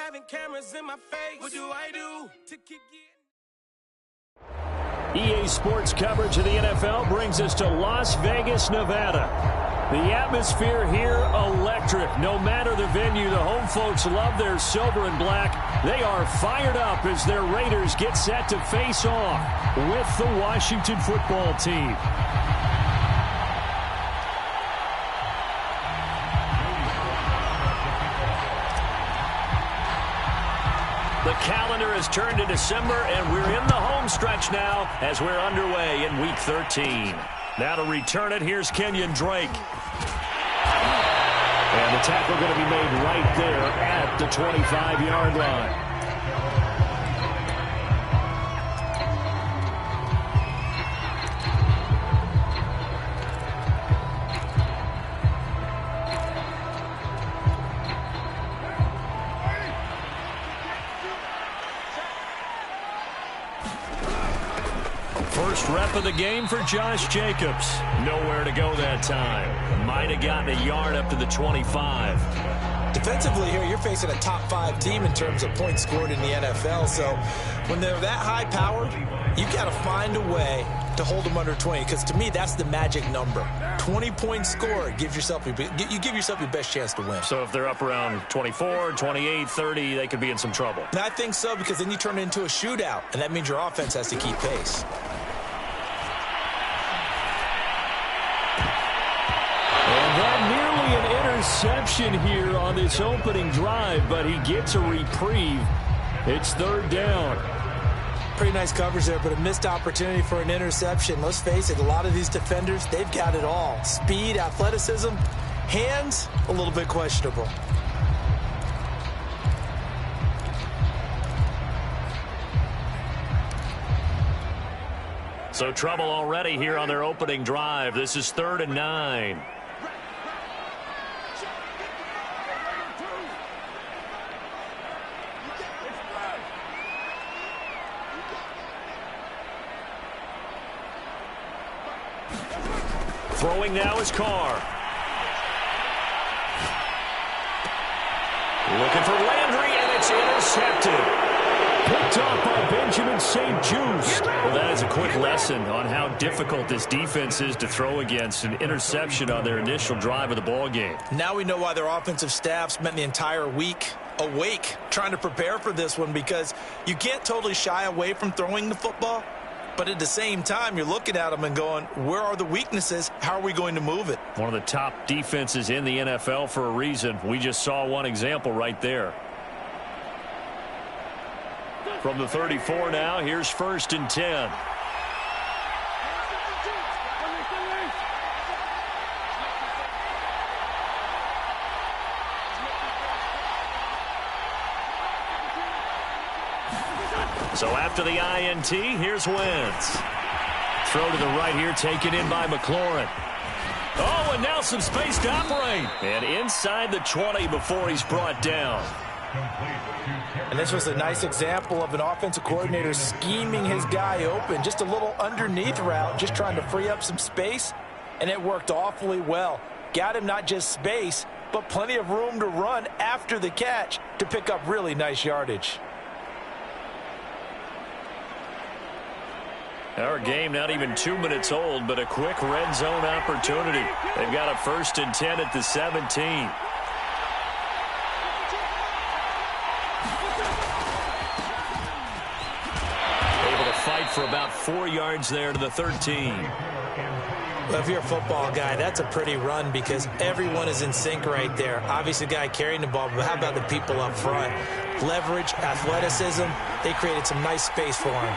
having cameras in my face. What do I do to keep getting... EA Sports coverage of the NFL brings us to Las Vegas, Nevada. The atmosphere here, electric. No matter the venue, the home folks love their silver and black. They are fired up as their Raiders get set to face off with the Washington football team. The calendar has turned to December, and we're in the home stretch now as we're underway in Week 13. Now to return it, here's Kenyon Drake. And the tackle going to be made right there at the 25-yard line. First rep of the game for Josh Jacobs. Nowhere to go that time. Might have gotten a yard up to the 25. Defensively here, you're facing a top-5 team in terms of points scored in the NFL. So when they're that high-powered, you've got to find a way to hold them under 20. Because to me, that's the magic number. 20 points scored, you give yourself your best chance to win. So if they're up around 24, 28, 30, they could be in some trouble. And I think so, because then you turn it into a shootout, and that means your offense has to keep pace. Interception here on this opening drive, but he gets a reprieve. It's third down. Pretty nice coverage there, but a missed opportunity for an interception. Let's face it, a lot of these defenders, they've got it all. Speed, athleticism, hands, a little bit questionable. So trouble already here on their opening drive. This is 3rd and 9. Throwing now is Carr. Looking for Landry, and it's intercepted. Picked off by Benjamin St. Just. Well, that is a quick lesson on how difficult this defense is to throw against. An interception on their initial drive of the ball game. Now we know why their offensive staff spent the entire week awake trying to prepare for this one, because you can't totally shy away from throwing the football. But at the same time, you're looking at them and going, where are the weaknesses? How are we going to move it? One of the top defenses in the NFL for a reason. We just saw one example right there. From the 34 now, here's 1st and 10. So after the INT, here's Wentz. Throw to the right here, taken in by McLaurin. Oh, and now some space to operate. And inside the 20 before he's brought down. And this was a nice example of an offensive coordinator scheming his guy open. Just a little underneath route, just trying to free up some space. And it worked awfully well. Got him not just space, but plenty of room to run after the catch to pick up really nice yardage. Our game not even 2 minutes old, but a quick red zone opportunity. They've got a 1st and 10 at the 17. Able to fight for about 4 yards there to the 13. Well, if you're a football guy, that's a pretty run because everyone is in sync right there. Obviously, the guy carrying the ball, but how about the people up front? Leverage, athleticism, they created some nice space for him.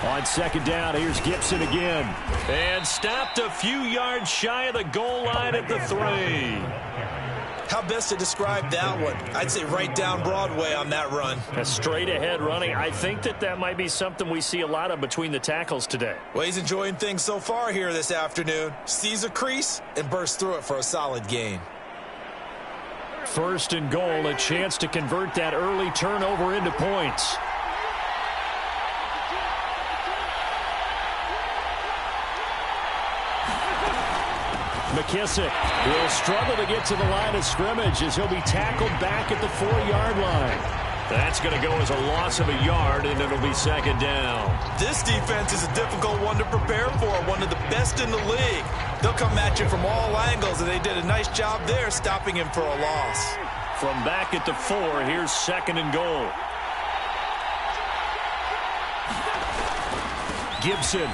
On 2nd down, here's Gibson again. And stopped a few yards shy of the goal line at the 3. How best to describe that one? I'd say right down Broadway on that run. A straight ahead running. I think that might be something we see a lot of between the tackles today. Well, he's enjoying things so far here this afternoon. Sees a crease and bursts through it for a solid gain. 1st and goal, a chance to convert that early turnover into points. McKissick will struggle to get to the line of scrimmage as he'll be tackled back at the 4-yard line. That's going to go as a loss of a yard, and it'll be second down. This defense is a difficult one to prepare for, one of the best in the league. They'll come at you from all angles, and they did a nice job there stopping him for a loss. From back at the 4, here's second and goal. Gibson.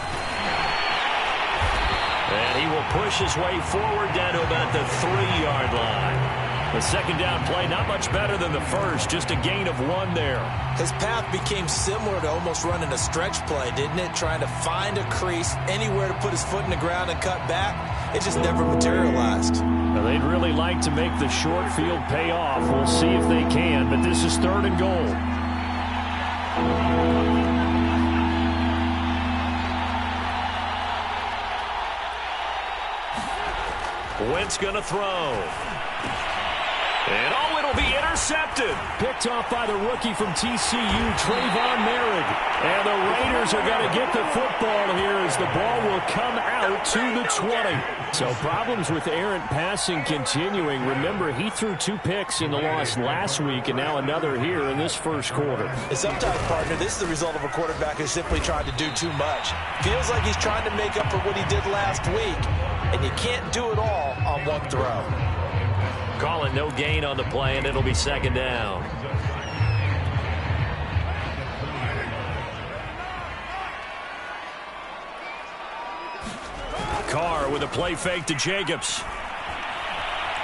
And he will push his way forward down to about the 3-yard line. The second down play, not much better than the first, just a gain of 1 there. His path became similar to almost running a stretch play, didn't it? Trying to find a crease, anywhere to put his foot in the ground and cut back. It just never materialized. Now, they'd really like to make the short field pay off. We'll see if they can, but this is third and goal. Wentz going to throw. And it'll be intercepted. Picked off by the rookie from TCU, Trayvon Merritt. And the Raiders are going to get the football here as the ball will come out to the 20. So problems with errant passing continuing. Remember, he threw 2 picks in the loss last week and now another here in this first quarter. And sometimes, partner, this is the result of a quarterback who's simply trying to do too much. Feels like he's trying to make up for what he did last week. And you can't do it all on one throw. Calling no gain on the play, and it'll be second down. Carr with a play fake to Jacobs.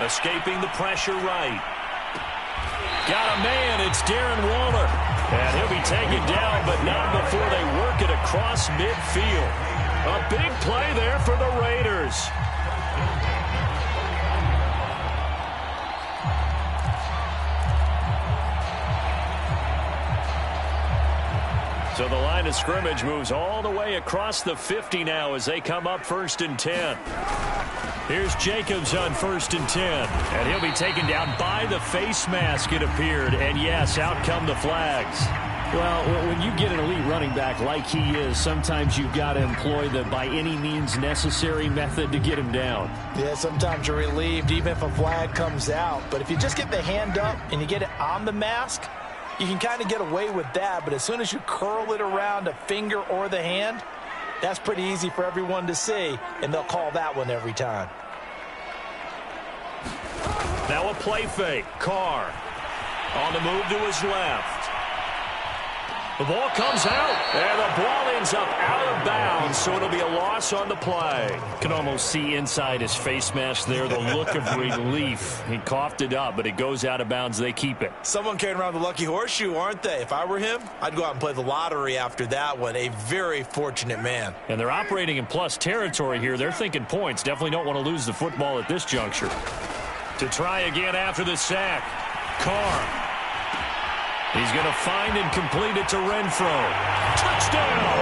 Escaping the pressure right. Got a man, it's Darren Waller. And he'll be taken down, but not before they work it across midfield. A big play there for the Raiders. So the line of scrimmage moves all the way across the 50 now as they come up 1st and 10. Here's Jacobs on 1st and 10. And he'll be taken down by the face mask, it appeared. And yes, out come the flags. Well, when you get an elite running back like he is, sometimes you've got to employ the by any means necessary method to get him down. Yeah, sometimes you're relieved even if a flag comes out. But if you just get the hand up and you get it on the mask, you can kind of get away with that, but as soon as you curl it around a finger or the hand, that's pretty easy for everyone to see, and they'll call that one every time. Now a play fake. Carr on the move to his left. The ball comes out, and the ball ends up out of bounds, so it'll be a loss on the play. You can almost see inside his face mask there the look of relief. He coughed it up, but it goes out of bounds. They keep it. Someone carrying around the lucky horseshoe, aren't they? If I were him, I'd go out and play the lottery after that one. A very fortunate man. And they're operating in plus territory here. They're thinking points. Definitely don't want to lose the football at this juncture. To try again after the sack. Carr. He's going to find and complete it to Renfro. Touchdown!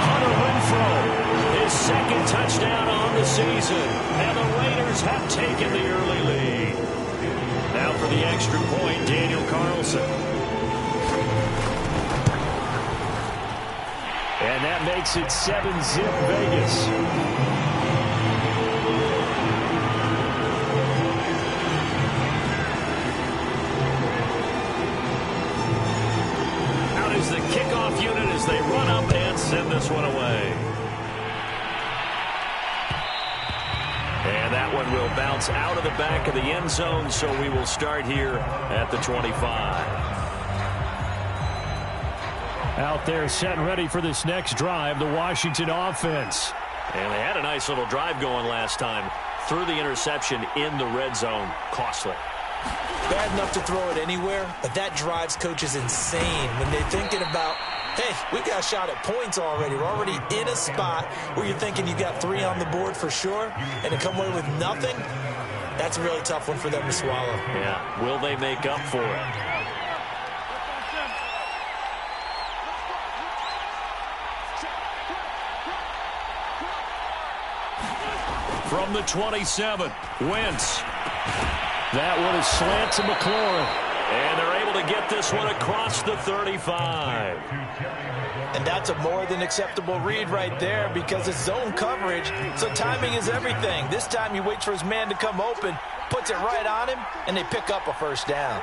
Hunter Renfro, his second touchdown on the season. And the Raiders have taken the early lead. Now for the extra point, Daniel Carlson. And that makes it 7-zip Vegas. The kickoff unit as they run up and send this one away. And that one will bounce out of the back of the end zone, so we will start here at the 25. Out there set and ready for this next drive, the Washington offense. And they had a nice little drive going last time. Threw the interception in the red zone. Costly. Bad enough to throw it anywhere, but that drives coaches insane when they're thinking about, hey, we got a shot at points already. We're already in a spot where you're thinking you got 3 on the board for sure, and to come away with nothing, that's a really tough one for them to swallow. Yeah, will they make up for it? From the 27, Wentz. That one is slant to McLaurin. And they're able to get this one across the 35. And that's a more than acceptable read right there because it's zone coverage, so timing is everything. This time he waits for his man to come open, puts it right on him, and they pick up a first down.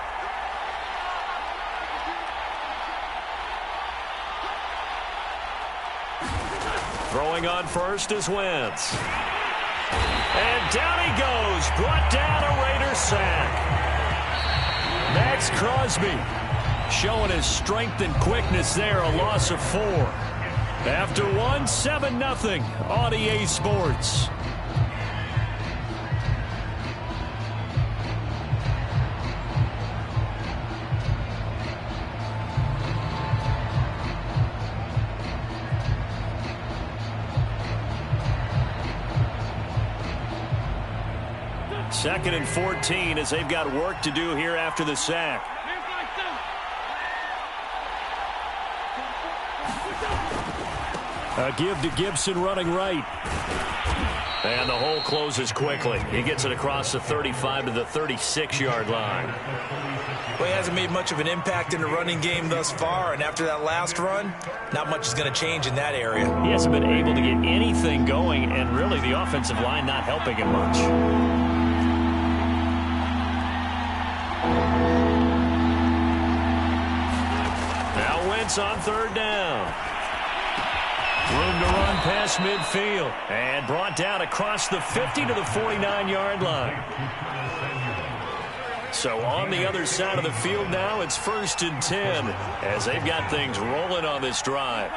Throwing on first is Wentz. And down he goes, brought down a Raider sack. Max Crosby showing his strength and quickness there, a loss of 4. After one, 7-0 on EA Sports. Second and 14 as they've got work to do here after the sack. A give to Gibson running right. And the hole closes quickly. He gets it across the 35 to the 36-yard line. Well, he hasn't made much of an impact in the running game thus far, and after that last run, not much is going to change in that area. He hasn't been able to get anything going, and really the offensive line not helping him much. Now Wentz on third down. Room to run past midfield. And brought down across the 50 to the 49-yard line. So on the other side of the field now, it's 1st and 10 as they've got things rolling on this drive.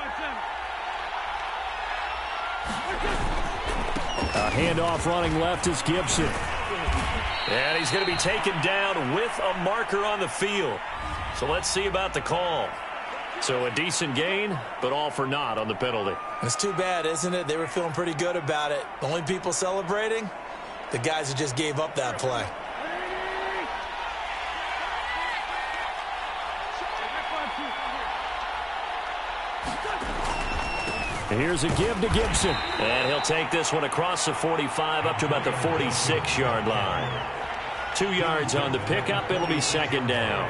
A handoff running left is Gibson. And he's going to be taken down with a marker on the field. So let's see about the call. So a decent gain, but all for naught on the penalty. It's too bad, isn't it? They were feeling pretty good about it. The only people celebrating, the guys who just gave up that play. And here's a give to Gibson. And he'll take this one across the 45 up to about the 46-yard line. 2 yards on the pickup. It'll be second down.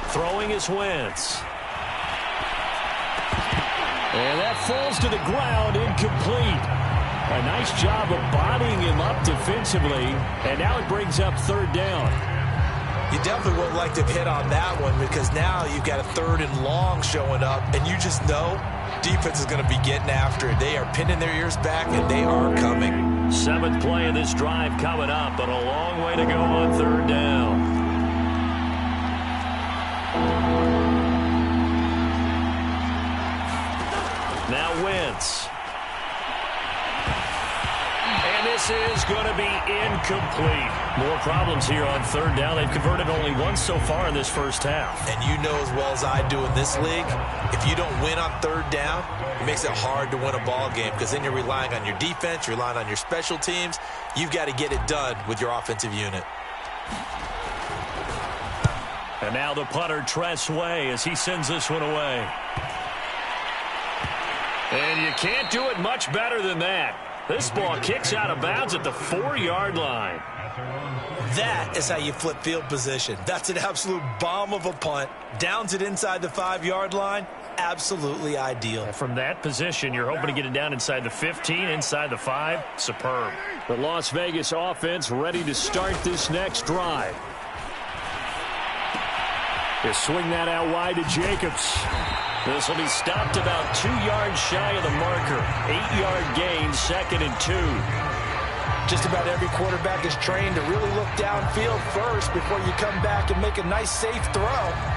Throwing is Wentz. And that falls to the ground, incomplete. A nice job of bodying him up defensively, and now it brings up third down. You definitely would like to hit on that one because now you've got a 3rd and long showing up, and you just know defense is going to be getting after it. They are pinning their ears back, and they are coming. 7th play of this drive coming up, but a long way to go on third down. Now Wentz. And this is going to be incomplete. More problems here on third down. They've converted only once so far in this first half. And you know as well as I do in this league, if you don't win on third down, it makes it hard to win a ball game because then you're relying on your defense, you're relying on your special teams. You've got to get it done with your offensive unit. And now the punter, Tress Way, as he sends this one away. And you can't do it much better than that. This ball kicks out of bounds at the 4-yard line. That is how you flip field position. That's an absolute bomb of a punt. Downs it inside the 5-yard line. Absolutely ideal. From that position, you're hoping to get it down inside the 15, inside the 5. Superb. The Las Vegas offense ready to start this next drive. They swing that out wide to Jacobs. This will be stopped about 2 yards shy of the marker. 8-yard gain, 2nd and 2. Just about every quarterback is trained to really look downfield first before you come back and make a nice, safe throw.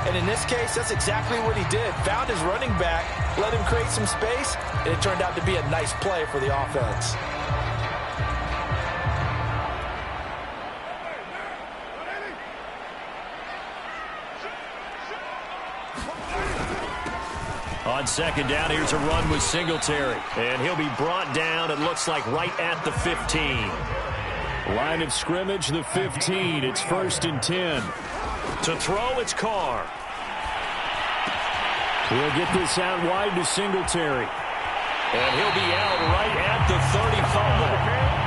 And in this case, that's exactly what he did. Found his running back, let him create some space, and it turned out to be a nice play for the offense. On second down, here's a run with Singletary. And he'll be brought down, it looks like, right at the 15. Line of scrimmage, the 15. It's 1st and 10. To throw, it's Carr. He'll get this out wide to Singletary. And he'll be out right at the 35.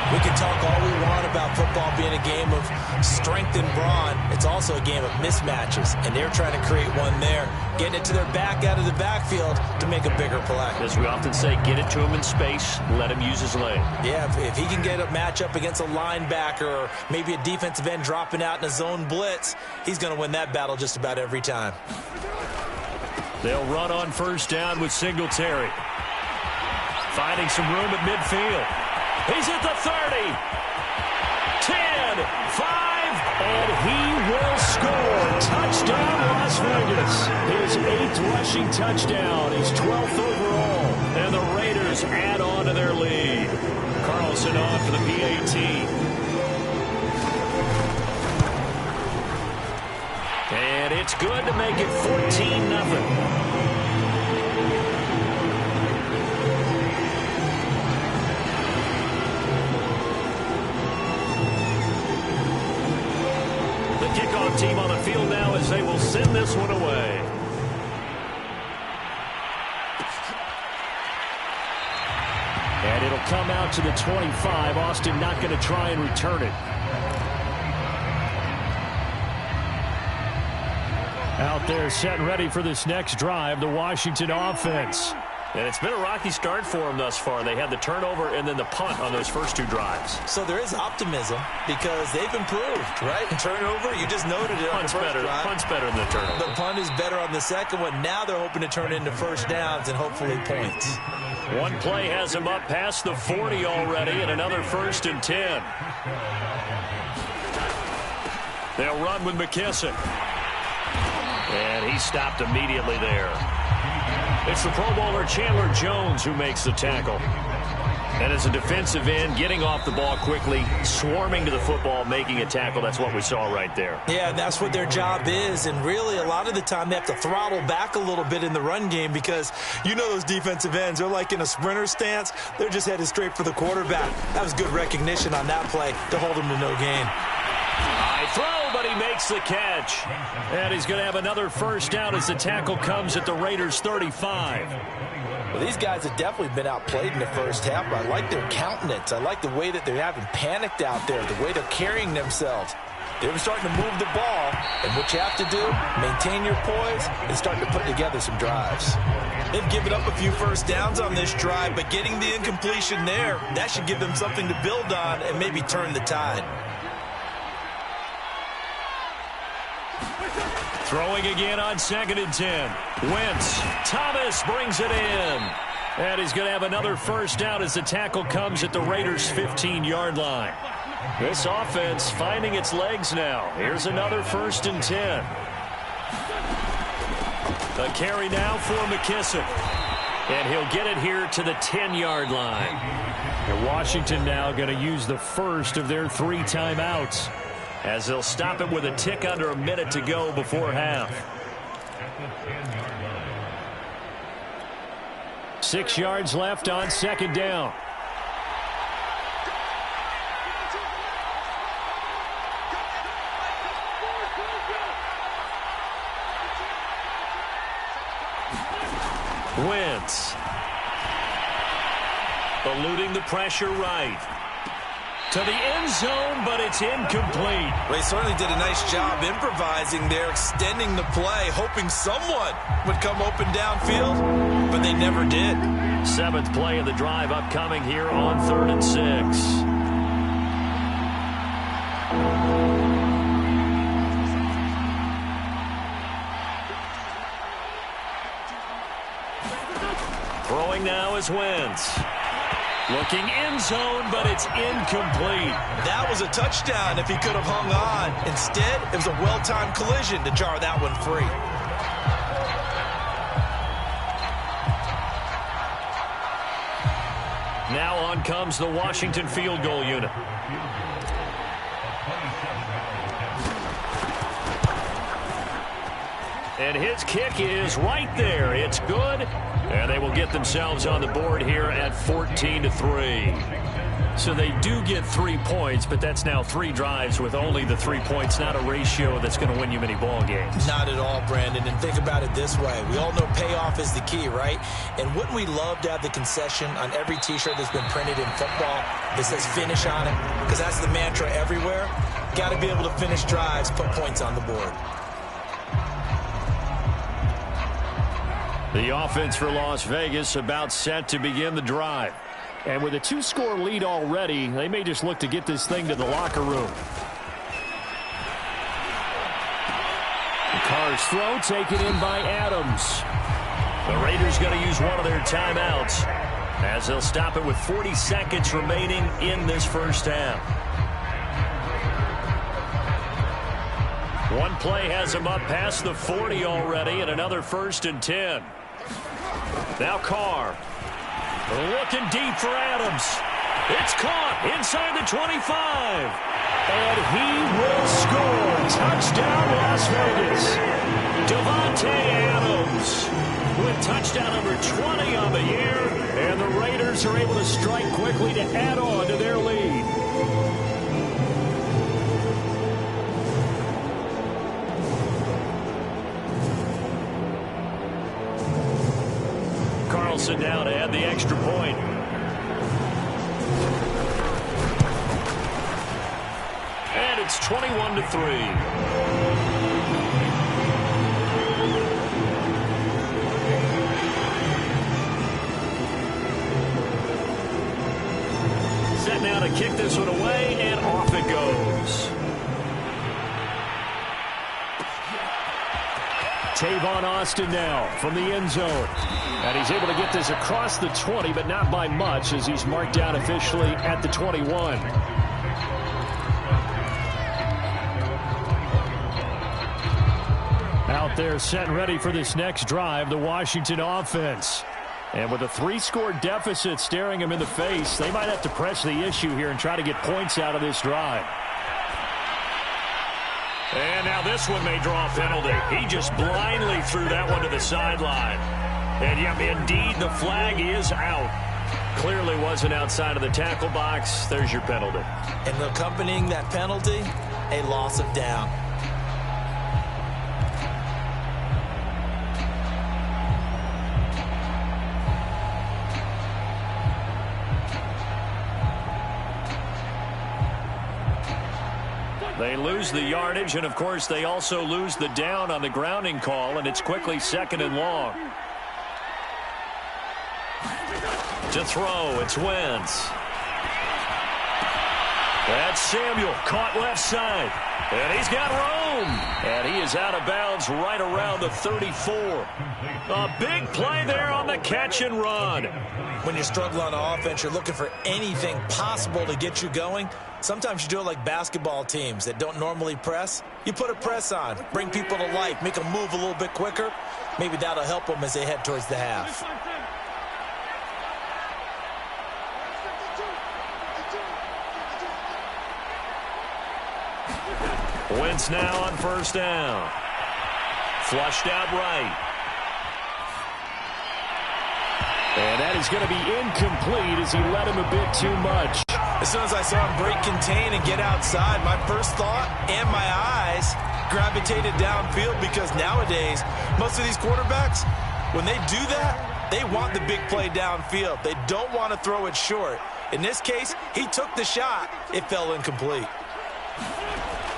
We can talk all we want about football being a game of strength and brawn. It's also a game of mismatches, and they're trying to create one there, getting it to their back out of the backfield to make a bigger play. As we often say, get it to him in space, let him use his leg. Yeah, if he can get a matchup against a linebacker or maybe a defensive end dropping out in a zone blitz, he's going to win that battle just about every time. They'll run on first down with Singletary. Finding some room at midfield. He's at the 30, 10, 5, and he will score. Touchdown, Las Vegas. His 8th rushing touchdown. He's 12th overall. And the Raiders add on to their lead. Carlson on for the PAT. And it's good to make it 14-0. Kickoff team on the field now as they will send this one away. And it'll come out to the 25. Austin not going to try and return it. Out there set and ready for this next drive, the Washington offense. And it's been a rocky start for them thus far. They had the turnover and then the punt on those first 2 drives. So there is optimism because they've improved, right? Turnover, you just noted it on the first drive. Punt's better than the turnover. The punt is better on the second one. Now they're hoping to turn it into first downs and hopefully points. One play has him up past the 40 already and another 1st and 10. They'll run with McKissick. And he stopped immediately there. It's the Pro Bowler Chandler Jones who makes the tackle. And as a defensive end, getting off the ball quickly, swarming to the football, making a tackle. That's what we saw right there. Yeah, that's what their job is. And really, a lot of the time, they have to throttle back a little bit in the run game because you know those defensive ends, they're like in a sprinter stance. They're just headed straight for the quarterback. That was good recognition on that play to hold him to no gain. High throw, but he makes the catch. And he's going to have another first down as the tackle comes at the Raiders' 35. Well, these guys have definitely been outplayed in the first half. I like their countenance. I like the way that they're having panicked out there, the way they're carrying themselves. They're starting to move the ball, and what you have to do, maintain your poise, and start to put together some drives. They've given up a few first downs on this drive, but getting the incompletion there, that should give them something to build on and maybe turn the tide. Throwing again on 2nd and 10. Wentz. Thomas brings it in. And he's going to have another first down as the tackle comes at the Raiders' 15-yard line. This offense finding its legs now. Here's another 1st and 10. A carry now for McKissick. And he'll get it here to the 10-yard line. And Washington now going to use the first of their 3 timeouts, as they'll stop it with a tick under a minute to go before half. 6 yards left on 2nd down. Wentz. Eluding the pressure right. To the end zone, but it's incomplete. They certainly did a nice job improvising there, extending the play, hoping someone would come open downfield, but they never did. 7th play of the drive upcoming here on 3rd and 6. Throwing now is Wentz. Looking end zone, but it's incomplete. That was a touchdown if he could have hung on. Instead, it was a well-timed collision to jar that one free. Now on comes the Washington field goal unit. And his kick is right there. It's good. And they will get themselves on the board here at 14-3. So they do get 3 points, but that's now 3 drives with only the 3 points, not a ratio that's going to win you many ball games. Not at all, Brandon. And think about it this way. We all know payoff is the key, right? And wouldn't we love to have the concession on every T-shirt that's been printed in football that says finish on it? Because that's the mantra everywhere. Got to be able to finish drives, put points on the board. The offense for Las Vegas about set to begin the drive. And with a 2-score lead already, they may just look to get this thing to the locker room. Carr's throw taken in by Adams. The Raiders going to use one of their timeouts as they'll stop it with 40 seconds remaining in this first half. One play has him up past the 40 already, and another 1st and 10. Now Carr. Looking deep for Adams. It's caught inside the 25. And he will score. Touchdown, Las Vegas. Davante Adams with touchdown number 20 on the year. And the Raiders are able to strike quickly to add on to their lead. Carlson now to add the extra point. And it's 21-3. Set now to kick this one away, and off it goes. Tavon Austin now from the end zone. And he's able to get this across the 20, but not by much as he's marked down officially at the 21. Out there set and ready for this next drive, the Washington offense. And with a 3-score deficit staring him in the face, they might have to press the issue here and try to get points out of this drive. And now this one may draw a penalty. He just blindly threw that one to the sideline. And yep, indeed, the flag is out. Clearly wasn't outside of the tackle box. There's your penalty. And accompanying that penalty, a loss of down. They lose the yardage, and of course they also lose the down on the grounding call, and it's quickly 2nd and long. To throw, it's Wentz. That's Samuel, caught left side. And he's got room. And he is out of bounds right around the 34. A big play there on the catch and run. When you struggle on offense, you're looking for anything possible to get you going. Sometimes you do it like basketball teams that don't normally press. You put a press on, bring people to life, make them move a little bit quicker. Maybe that'll help them as they head towards the half. Wentz now on 1st down. Flushed out right. And that is going to be incomplete as he let him a bit too much. As soon as I saw him break contain and get outside, my first thought and my eyes gravitated downfield, because nowadays, most of these quarterbacks, when they do that, they want the big play downfield. They don't want to throw it short. In this case, he took the shot. It fell incomplete.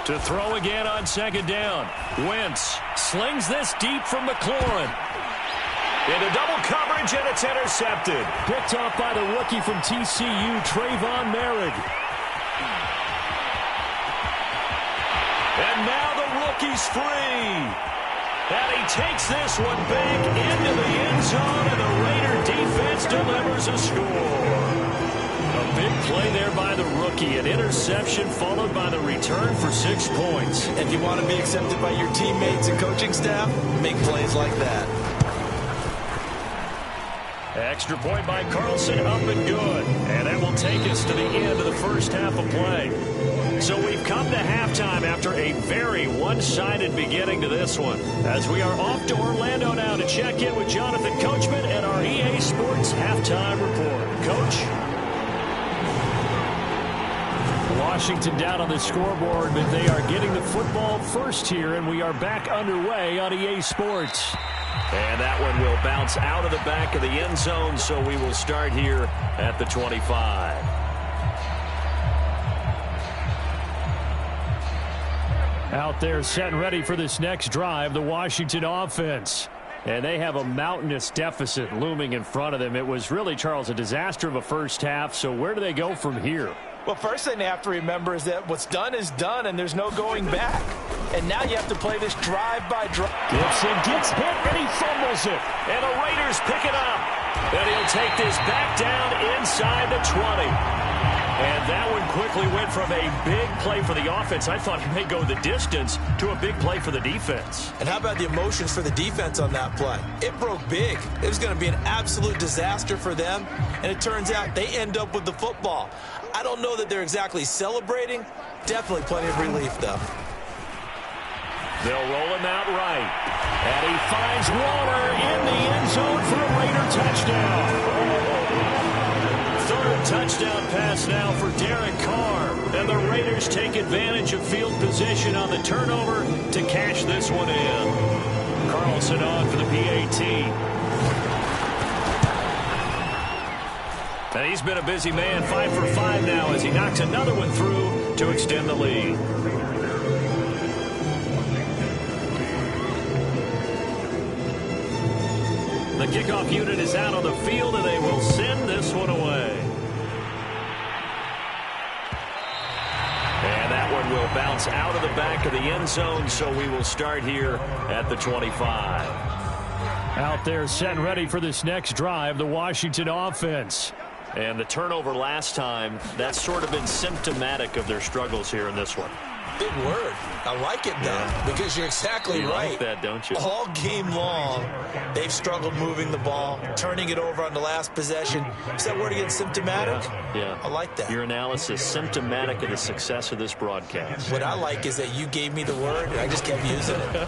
To throw again on 2nd down. Wentz slings this deep from McLaurin. Into double coverage, and it's intercepted. Picked off by the rookie from TCU, Trayvon Merrick. And now the rookie's free. And he takes this one back into the end zone, and the Raider defense delivers a score. A big play there by the rookie. An interception followed by the return for 6 points. If you want to be accepted by your teammates and coaching staff, make plays like that. Extra point by Carlson, up and good. And that will take us to the end of the first half of play. So we've come to halftime after a very one-sided beginning to this one. As we are off to Orlando now to check in with Jonathan Coachman and our EA Sports Halftime Report. Coach? Washington down on the scoreboard, but they are getting the football first here, and we are back underway on EA Sports. And that one will bounce out of the back of the end zone, so we will start here at the 25. Out there set and ready for this next drive, the Washington offense. And they have a mountainous deficit looming in front of them. It was really, Charles, a disaster of a first half, so where do they go from here? Well, first thing they have to remember is that what's done is done, and there's no going back. And now you have to play this drive-by-drive. Gibson gets hit, and he fumbles it. And the Raiders pick it up. And he'll take this back down inside the 20. And that one quickly went from a big play for the offense. I thought he may go the distance to a big play for the defense. And how about the emotions for the defense on that play? It broke big. It was going to be an absolute disaster for them. And it turns out they end up with the football. I don't know that they're exactly celebrating. Definitely plenty of relief, though. They'll roll him out right. And he finds Waller in the end zone for a Raider touchdown. Third touchdown pass now for Derek Carr. And the Raiders take advantage of field position on the turnover to cash this one in. Carlson on for the PAT. And he's been a busy man, 5 for 5 now as he knocks another one through to extend the lead. The kickoff unit is out on the field, and they will send this one away. And that one will bounce out of the back of the end zone, so we will start here at the 25. Out there set and ready for this next drive, the Washington offense. And the turnover last time, that's sort of been symptomatic of their struggles here in this one. Big word. I like it, though, because you're exactly right. You like that, don't you? All game long, they've struggled moving the ball, turning it over on the last possession. Is that word again, symptomatic? Yeah. I like that. Your analysis, symptomatic of the success of this broadcast. What I like is that you gave me the word, and I just kept using it.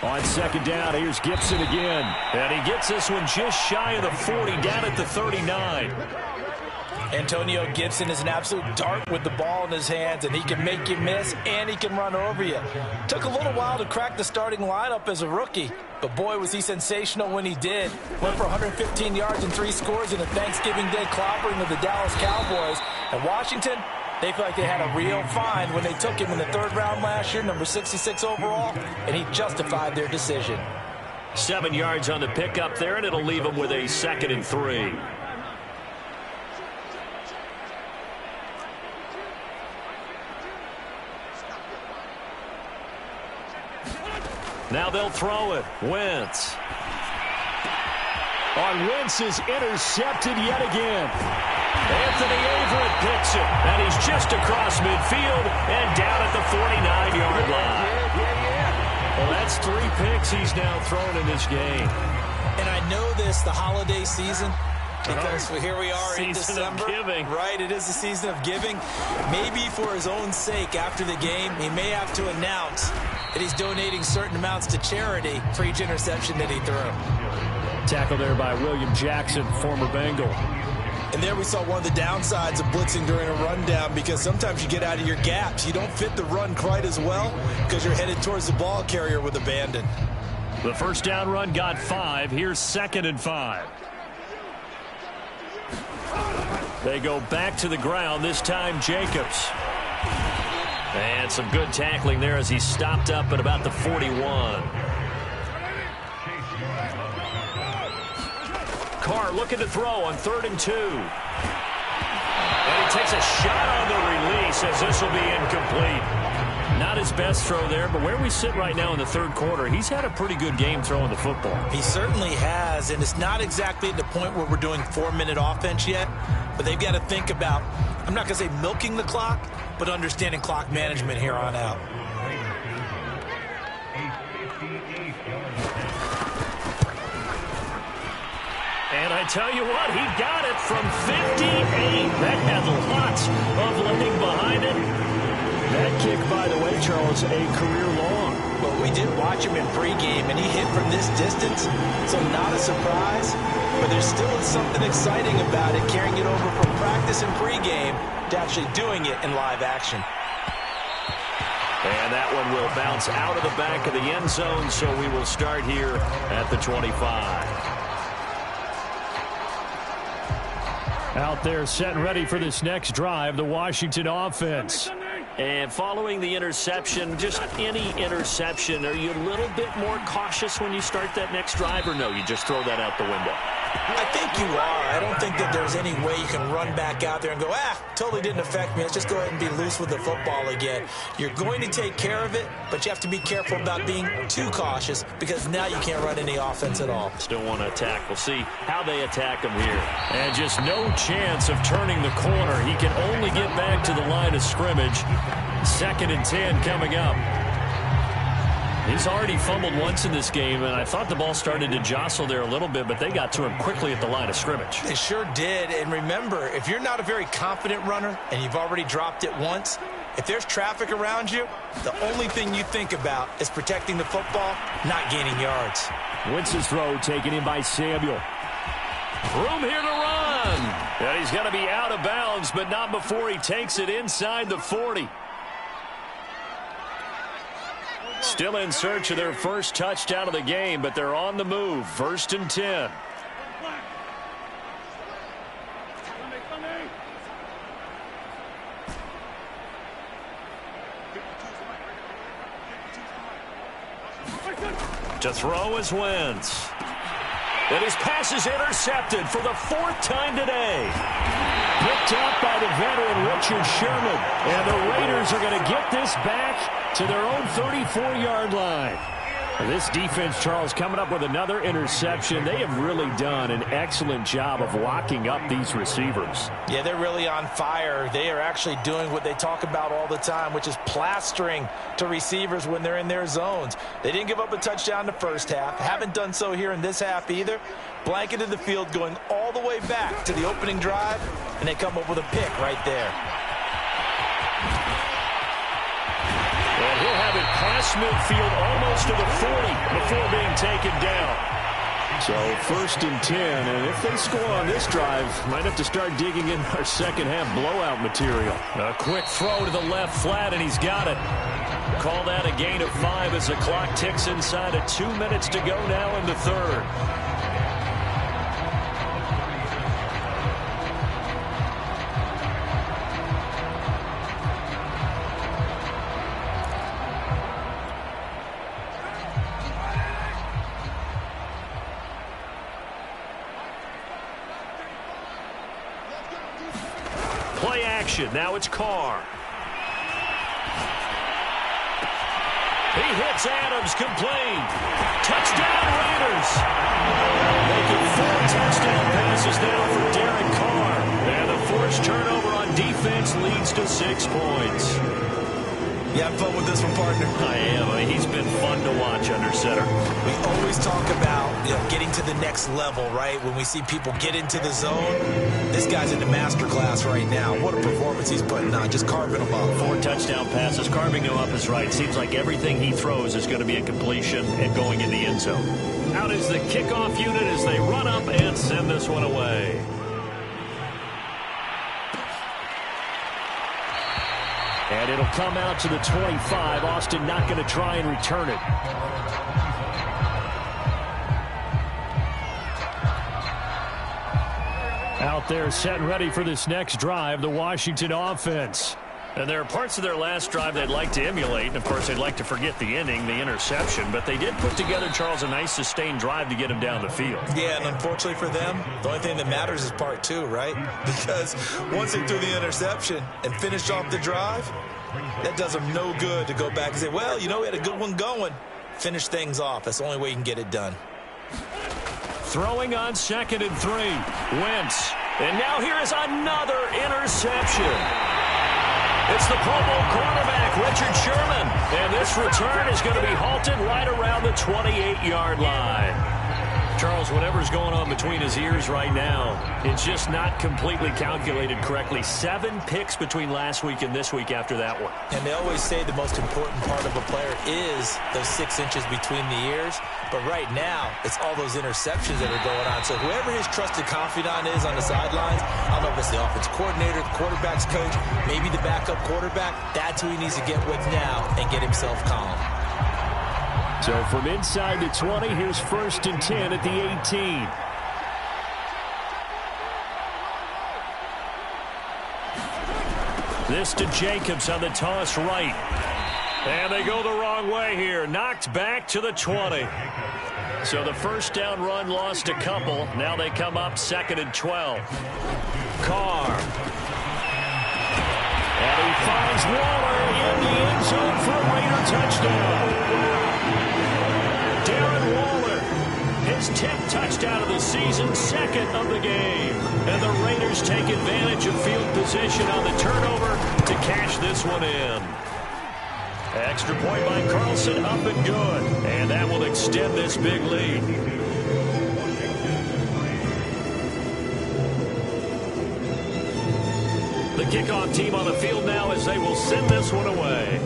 On second down, here's Gibson again. And he gets this one just shy of the 40, down at the 39. Antonio Gibson is an absolute dart with the ball in his hands, and he can make you miss, and he can run over you. Took a little while to crack the starting lineup as a rookie, but boy, was he sensational when he did. Went for 115 yards and 3 scores in a Thanksgiving Day clobbering of the Dallas Cowboys. And Washington, they feel like they had a real find when they took him in the 3rd round last year, number 66 overall, and he justified their decision. 7 yards on the pickup there, and it'll leave him with a 2nd and 3. Now they'll throw it. Wentz. On Wentz is intercepted yet again. Anthony Averett picks it, and he's just across midfield and down at the 49-yard line. Well, that's 3 picks he's now thrown in this game. And I know this, the holiday season, because here we are in December. Season of giving. Right, it is the season of giving. Maybe for his own sake after the game, he may have to announce that he's donating certain amounts to charity for each interception that he threw. Tackle there by William Jackson, former Bengal. And there we saw one of the downsides of blitzing during a rundown, because sometimes you get out of your gaps. You don't fit the run quite as well because you're headed towards the ball carrier with abandon. The first down run got 5. Here's 2nd and 5. They go back to the ground, this time Jacobs. And some good tackling there as he stopped up at about the 41. Carr looking to throw on 3rd and 2. And he takes a shot on the release as this will be incomplete. Not his best throw there, but where we sit right now in the 3rd quarter, he's had a pretty good game throwing the football. He certainly has, and it's not exactly at the point where we're doing 4-minute offense yet, but they've got to think about, I'm not going to say milking the clock, but understanding clock management here on out. And I tell you what, he got it from 58. That had lots of length behind it. That kick, by the way, Charles, a career long. Well, we did watch him in pregame, and he hit from this distance, so not a surprise. But there still is something exciting about it, carrying it over from practice and pregame to actually doing it in live action. And that one will bounce out of the back of the end zone, so we will start here at the 25. Out there set and ready for this next drive, the Washington offense. And following the interception, just any interception, are you a little bit more cautious when you start that next drive, or no, you just throw that out the window? I think you are. I don't think that there's any way you can run back out there and go, totally didn't affect me. Let's just go ahead and be loose with the football again. You're going to take care of it, but you have to be careful about being too cautious because now you can't run any offense at all. Still want to attack. We'll see how they attack him here. And just no chance of turning the corner. He can only get back to the line of scrimmage. 2nd and 10 coming up. He's already fumbled once in this game, and I thought the ball started to jostle there a little bit, but they got to him quickly at the line of scrimmage. They sure did. And remember, if you're not a very confident runner and you've already dropped it once, if there's traffic around you, the only thing you think about is protecting the football, not gaining yards. Wentz's throw taken in by Samuel. Room here to run. And he's going to be out of bounds, but not before he takes it inside the 40. Still in search of their first touchdown of the game, but they're on the move. 1st and 10. To throw is Wentz. And his pass is intercepted for the 4th time today. Picked up by the veteran Richard Sherman. And the Raiders are going to get this back to their own 34-yard line. This defense, Charles, coming up with another interception. They have really done an excellent job of locking up these receivers. Yeah, they're really on fire. They are actually doing what they talk about all the time, which is plastering to receivers when they're in their zones. They didn't give up a touchdown in the first half. Haven't done so here in this half either. Blanketed the field going all the way back to the opening drive, and they come up with a pick right there. And he'll have it past midfield almost to the 40 before being taken down. So 1st and 10, and if they score on this drive, might have to start digging in our second half blowout material. A quick throw to the left flat, and he's got it. Call that a gain of 5 as the clock ticks inside of 2 minutes to go now in the 3rd. Play action. Now it's Carr. He hits Adams, complete. Touchdown, Raiders. Making 4 touchdown passes now for Derek Carr. And the forced turnover on defense leads to 6 points. You have fun with this one, partner? I am. I mean, he's been fun to watch under center. We always talk about getting to the next level, right? When we see people get into the zone, this guy's in the master class right now. What a performance he's putting on, just carving them up. 4 touchdown passes, carving them up is right. Seems like everything he throws is going to be a completion and going in the end zone. Out is the kickoff unit as they run up and send this one away. And it'll come out to the 25. Austin not going to try and return it. Out there set and ready for this next drive, the Washington offense. And there are parts of their last drive they'd like to emulate. And, of course, they'd like to forget the inning, the interception. But they did put together, Charles, a nice sustained drive to get him down the field. Yeah, and unfortunately for them, the only thing that matters is part 2, right? Because once they threw the interception and finished off the drive, that does them no good to go back and say, well, you know, we had a good one going. Finish things off. That's the only way you can get it done. Throwing on 2nd and 3. Wentz. And now here is another interception. It's the Pro Bowl quarterback, Richard Sherman. And this return is going to be halted right around the 28-yard line. Charles, whatever's going on between his ears right now, it's just not completely calculated correctly. 7 picks between last week and this week after that one. And they always say the most important part of a player is those 6 inches between the ears. But right now, it's all those interceptions that are going on. So whoever his trusted confidant is on the sidelines, I don't know if it's the offensive coordinator, the quarterback's coach, maybe the backup quarterback, that's who he needs to get with now and get himself calm. So from inside the 20, here's 1st and 10 at the 18. This to Jacobs on the toss right. And they go the wrong way here. Knocked back to the 20. So the first down run lost a couple. Now they come up 2nd and 12. Carr. And he finds Waller in the end zone for a Raider touchdown. Darren Waller, his 10th touchdown of the season, 2nd of the game. And the Raiders take advantage of field position on the turnover to cash this one in. Extra point by Carlson, up and good. And that will extend this big lead. The kickoff team on the field now as they will send this one away.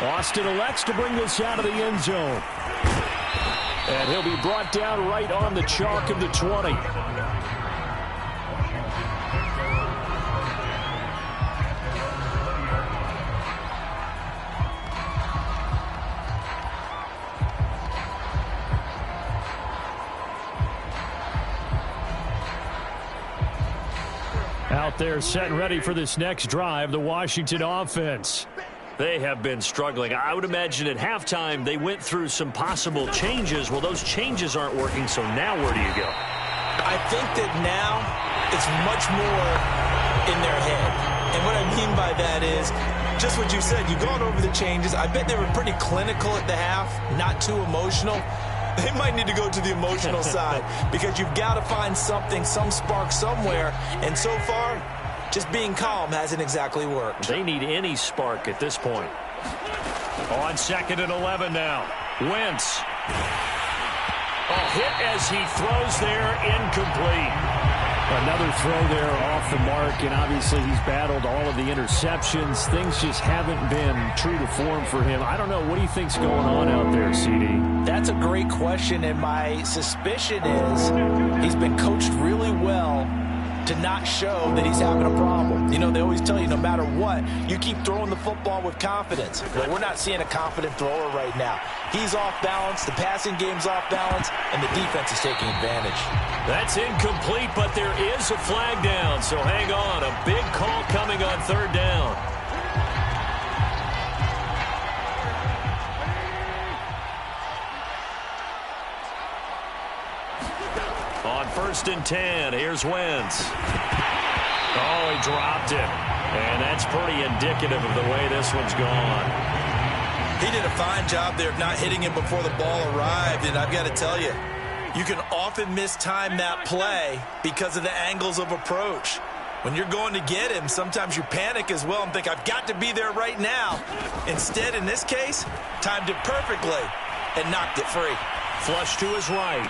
Austin elects to bring this out of the end zone. And he'll be brought down right on the chalk of the 20. Out there set and ready for this next drive, the Washington offense. They have been struggling. I would imagine at halftime they went through some possible changes. Well, those changes aren't working, so now where do you go? I think that now it's much more in their head. And what I mean by that is just what you said. You've gone over the changes. I bet they were pretty clinical at the half, not too emotional. They might need to go to the emotional side because you've got to find something, some spark somewhere. And so far, just being calm hasn't exactly worked. They need any spark at this point. On 2nd and 11 now. Wentz. Hit as he throws there, incomplete. Another throw there off the mark, and obviously he's battled all of the interceptions. Things just haven't been true to form for him. I don't know. What do you think's going on out there, CD? That's a great question, and my suspicion is he's been coached really well to not show that he's having a problem. You know, they always tell you no matter what, you keep throwing the football with confidence. Well, we're not seeing a confident thrower right now. He's off balance, the passing game's off balance, and the defense is taking advantage. That's incomplete, but there is a flag down, so hang on. A big call coming on 3rd down. On 1st and 10, here's Wentz. Oh, he dropped it. And that's pretty indicative of the way this one's gone. He did a fine job there of not hitting him before the ball arrived, and I've got to tell you, you can often mistime that play because of the angles of approach. When you're going to get him, sometimes you panic as well and think, I've got to be there right now. Instead, in this case, timed it perfectly and knocked it free. Flush to his right.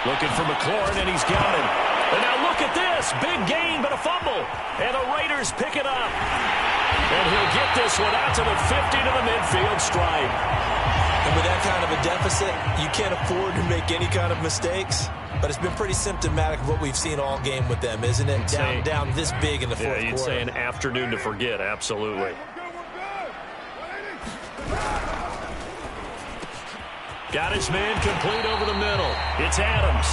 Looking for McLaurin, and he's got him. And now look at this. Big gain, but a fumble. And the Raiders pick it up. And he'll get this one out to the 50 to the midfield stripe. And with that kind of a deficit, you can't afford to make any kind of mistakes. But it's been pretty symptomatic of what we've seen all game with them, isn't it? Down this big in the fourth quarter. You'd say an afternoon to forget, absolutely. Got his man complete over the middle. It's Adams.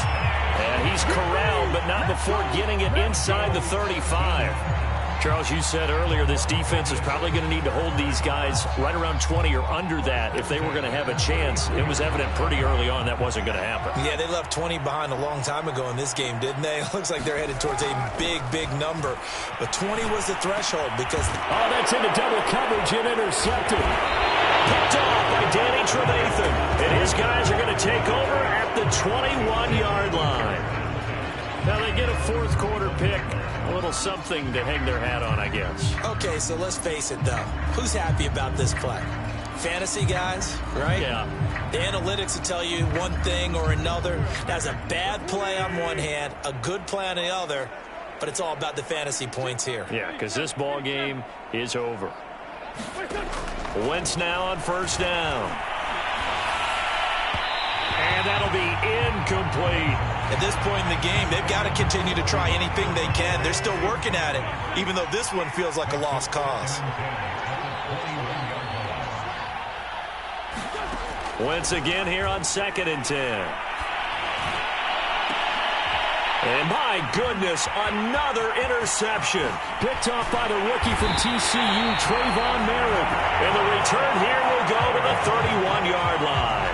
And he's corralled, but not before getting it inside the 35. Charles, you said earlier this defense is probably going to need to hold these guys right around 20 or under that if they were going to have a chance. It was evident pretty early on that wasn't going to happen. Yeah, they left 20 behind a long time ago in this game, didn't they? It looks like they're headed towards a big, big number. But 20 was the threshold because... Oh, that's into double coverage and intercepted. Picked off by Danny Trevathan. And his guys are going to take over at the 21-yard line. Now they get a fourth quarter pick. A little something to hang their hat on, I guess. Okay, so let's face it, though. Who's happy about this play? fantasy guys, right? Yeah. The analytics will tell you one thing or another. That's a bad play on one hand, a good play on the other, but it's all about the fantasy points here. Yeah, because this ball game is over. Wentz now on first down. And that'll be incomplete. At this point in the game, they've got to continue to try anything they can. They're still working at it, even though this one feels like a lost cause. Wentz again here on 2nd and 10. And my goodness, another interception. Picked off by the rookie from TCU, Trayvon Merritt. And the return here will go to the 31-yard line.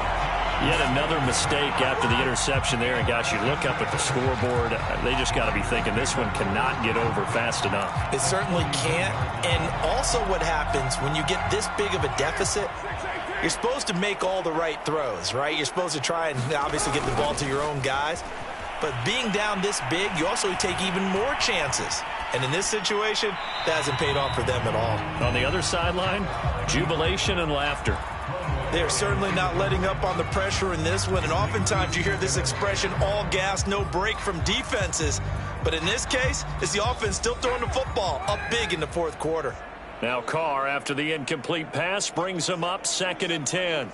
Yet another mistake after the interception there. And gosh, you look up at the scoreboard, they just got to be thinking this one cannot get over fast enough. It certainly can't. And also what happens when you get this big of a deficit, you're supposed to make all the right throws, right? You're supposed to try and obviously get the ball to your own guys. But being down this big, you also take even more chances. And in this situation, that hasn't paid off for them at all. On the other sideline, jubilation and laughter. They're certainly not letting up on the pressure in this one. And oftentimes you hear this expression, all gas, no break from defenses. But in this case, it's the offense still throwing the football up big in the fourth quarter. Now Carr, after the incomplete pass, brings him up 2nd and 10.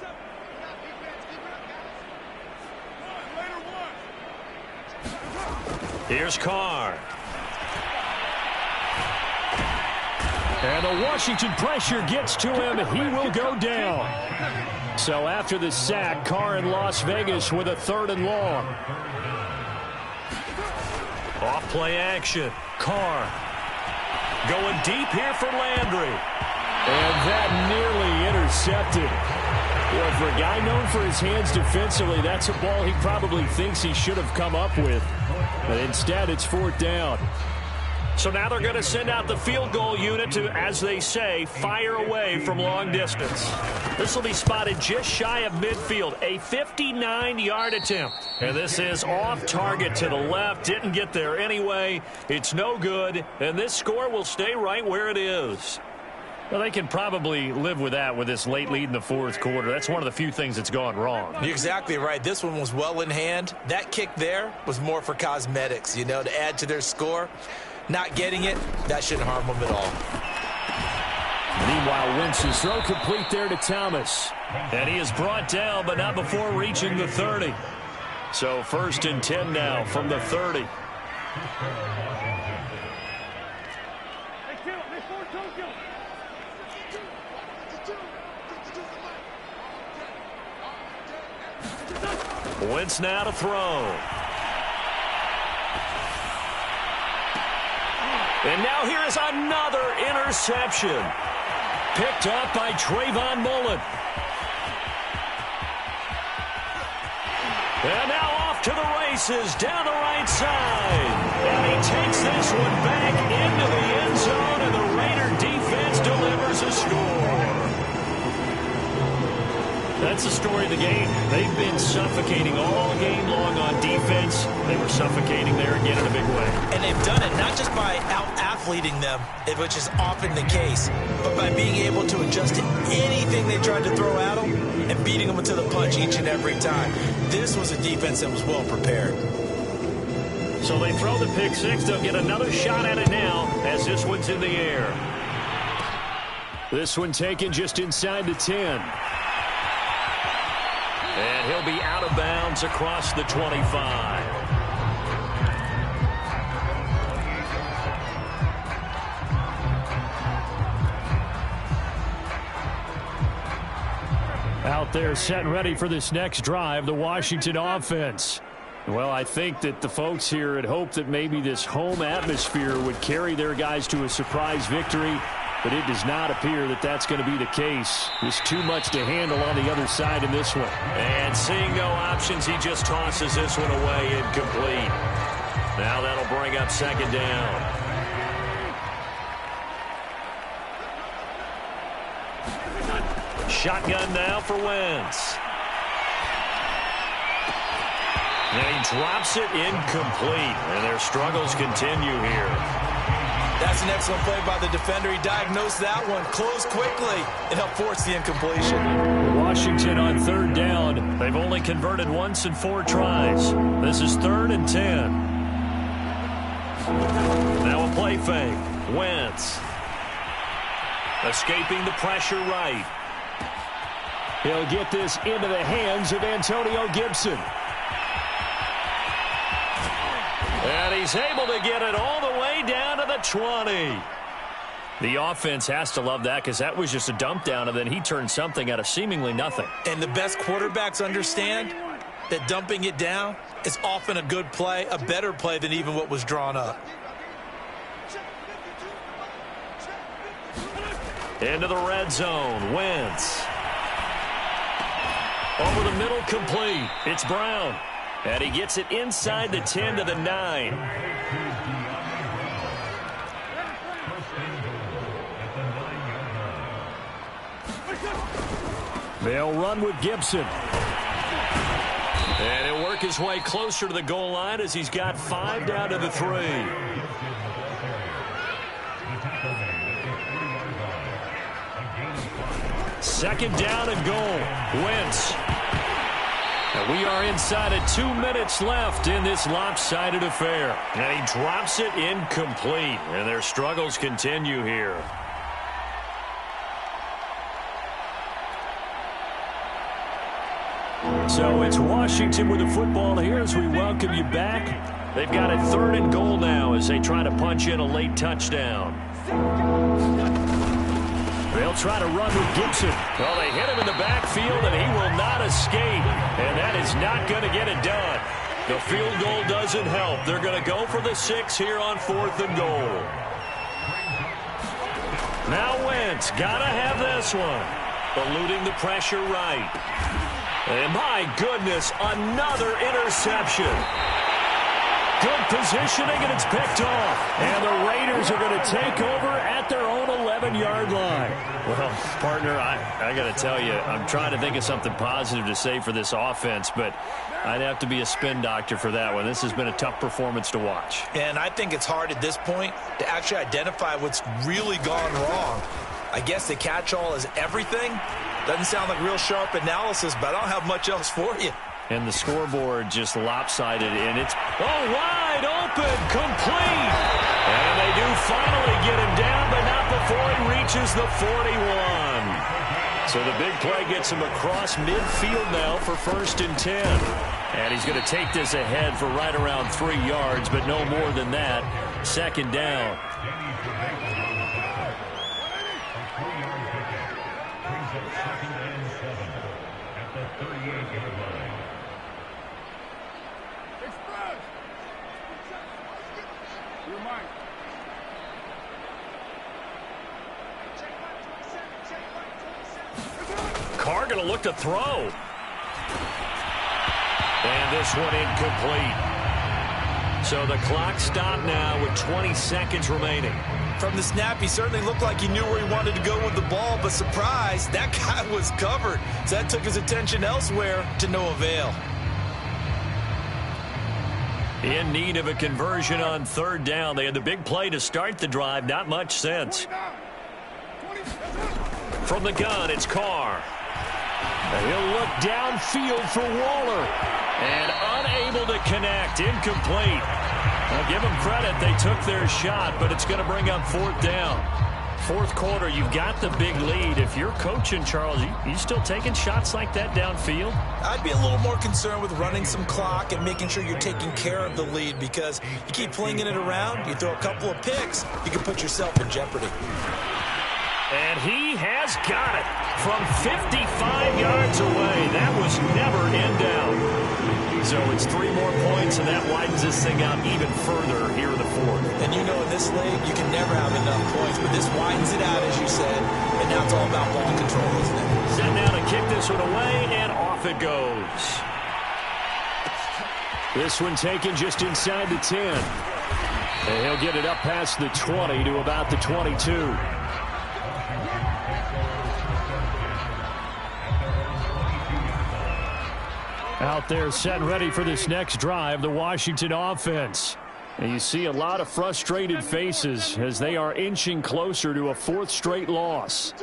Here's Carr. And the Washington pressure gets to him. He will go down. So after the sack, Carr in Las Vegas with a 3rd and long. Off play action. Carr going deep here for Landry. And that nearly intercepted. Well, for a guy known for his hands defensively, that's a ball he probably thinks he should have come up with. But instead, it's 4th down. So now they're going to send out the field goal unit to, as they say, fire away from long distance. This will be spotted just shy of midfield, a 59-yard attempt. And this is off target to the left. Didn't get there anyway. It's no good. And this score will stay right where it is. Well, they can probably live with that with this late lead in the fourth quarter. That's one of the few things that's gone wrong. You're exactly right. This one was well in hand. That kick there was more for cosmetics, you know, to add to their score. Not getting it, that shouldn't harm them at all. Meanwhile, Wentz's throw complete there to Thomas. And he is brought down, but not before reaching the 30. So 1st and 10 now from the 30. Wentz now to throw. And now here is another interception. Picked up by Trayvon Mullen. And now off to the races down the right side. And he takes this one back into the end zone, and the Raider defense delivers a score. That's the story of the game. They've been suffocating all game long on defense. They were suffocating there again in a big way. And they've done it not just by out-athleting them, which is often the case, but by being able to adjust to anything they tried to throw at them and beating them to the punch each and every time. This was a defense that was well prepared. So they throw the pick six. They'll get another shot at it now as this one's in the air. This one taken just inside the 10. And he'll be out of bounds across the 25. Out there set and ready for this next drive, the Washington offense. Well, I think that the folks here had hoped that maybe this home atmosphere would carry their guys to a surprise victory. But it does not appear that that's going to be the case. There's too much to handle on the other side in this one. And seeing no options, he just tosses this one away incomplete. Now that'll bring up 2nd down. Shotgun now for Wentz. And he drops it incomplete. And their struggles continue here. That's an excellent play by the defender. He diagnosed that one, closed quickly, and helped force the incompletion. Washington on third down. They've only converted once in 4 tries. This is 3rd and 10. Now a play fake. Wentz. Escaping the pressure right. He'll get this into the hands of Antonio Gibson. And he's able to get it all the way down to the 20. The offense has to love that because that was just a dump down, and then he turned something out of seemingly nothing. And the best quarterbacks understand that dumping it down is often a good play, a better play than even what was drawn up. Into the red zone. Wentz. Over the middle, complete. It's Brown. And he gets it inside the 10 to the 9. They'll run with Gibson. And he'll work his way closer to the goal line as he's got 5 down to the 3. Second down and goal. Wentz. And we are inside of 2 minutes left in this lopsided affair. And he drops it incomplete. And their struggles continue here. So it's Washington with the football here as we welcome you back. They've got it 3rd and goal now as they try to punch in a late touchdown. They'll try to run with Gibson. Well, they hit him in the backfield, and he will not escape. And that is not going to get it done. The field goal doesn't help. They're going to go for the 6 here on 4th and goal. Now Wentz, got to have this one. Eluding the pressure right. And my goodness, another interception. Good positioning, and it's picked off. And the Raiders are going to take over at their own 11-yard line. Well, partner, I got to tell you, I'm trying to think of something positive to say for this offense, but I'd have to be a spin doctor for that one. This has been a tough performance to watch. And I think it's hard at this point to actually identify what's really gone wrong. I guess the catch-all is everything. Doesn't sound like real sharp analysis, but I don't have much else for you. And the scoreboard just lopsided, and it's wide open, complete. And they do finally get him down, but not before he reaches the 41. So the big play gets him across midfield now for 1st and 10. And he's going to take this ahead for right around 3 yards, but no more than that. 2nd down. Carr going to look to throw. And this one incomplete. So the clock stopped now with 20 seconds remaining. From the snap, he certainly looked like he knew where he wanted to go with the ball, but surprise, that guy was covered. So that took his attention elsewhere to no avail. In need of a conversion on 3rd down. They had the big play to start the drive. Not much sense. From the gun, it's Carr. And he'll look downfield for Waller. And unable to connect. Incomplete. I'll give them credit. They took their shot, but it's going to bring up 4th down. 4th quarter, you've got the big lead. If you're coaching, Charles, you still taking shots like that downfield? I'd be a little more concerned with running some clock and making sure you're taking care of the lead, because you keep flinging it around, you throw a couple of picks, you can put yourself in jeopardy. And he has got it from 55 yards away. That was never in doubt. So it's 3 more points, and that widens this thing out even further here in the 4th. And you know in this league, you can never have enough points, but this widens it out, as you said, and now it's all about ball control, isn't it? Set now to kick this one away, and off it goes. This one taken just inside the 10. And he'll get it up past the 20 to about the 22. Out there set ready for this next drive, the Washington offense. And you see a lot of frustrated faces as they are inching closer to a 4th straight loss.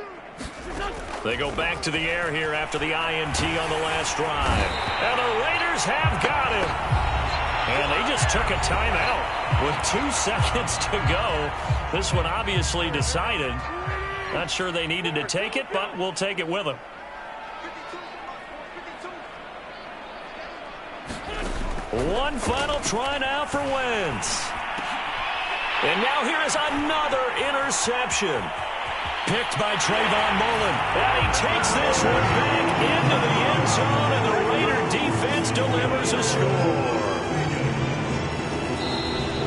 They go back to the air here after the INT on the last drive. And the Raiders have got him. And they just took a timeout with 2 seconds to go. This one obviously decided. Not sure they needed to take it, but we'll take it with them. One final try now for Wentz. And now here is another interception. Picked by Trayvon Mullen. And he takes this one back into the end zone, and the Raider defense delivers a score.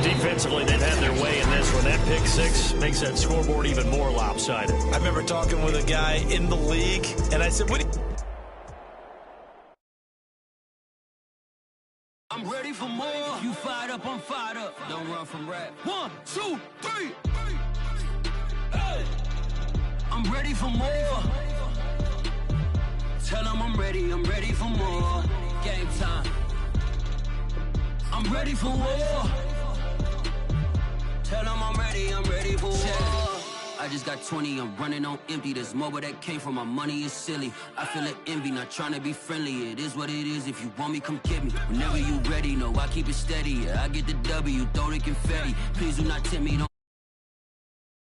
Defensively, they've had their way in this one. That pick 6 makes that scoreboard even more lopsided. I remember talking with a guy in the league, and I said, what do you... I'm ready for more. You fired up, I'm fired up. Don't run from rap. 1, 2, 3. Hey. I'm ready for more. Tell them I'm ready for more. Game time. I'm ready for war. Tell them I'm ready for war. I just got 20, I'm running on empty. There's more where that came from, my money is silly. I feel it envy, not trying to be friendly. It is what it is, if you want me, come get me. Whenever you ready, no, I keep it steady. Yeah, I get the W, throw the confetti. Please do not tempt me, don't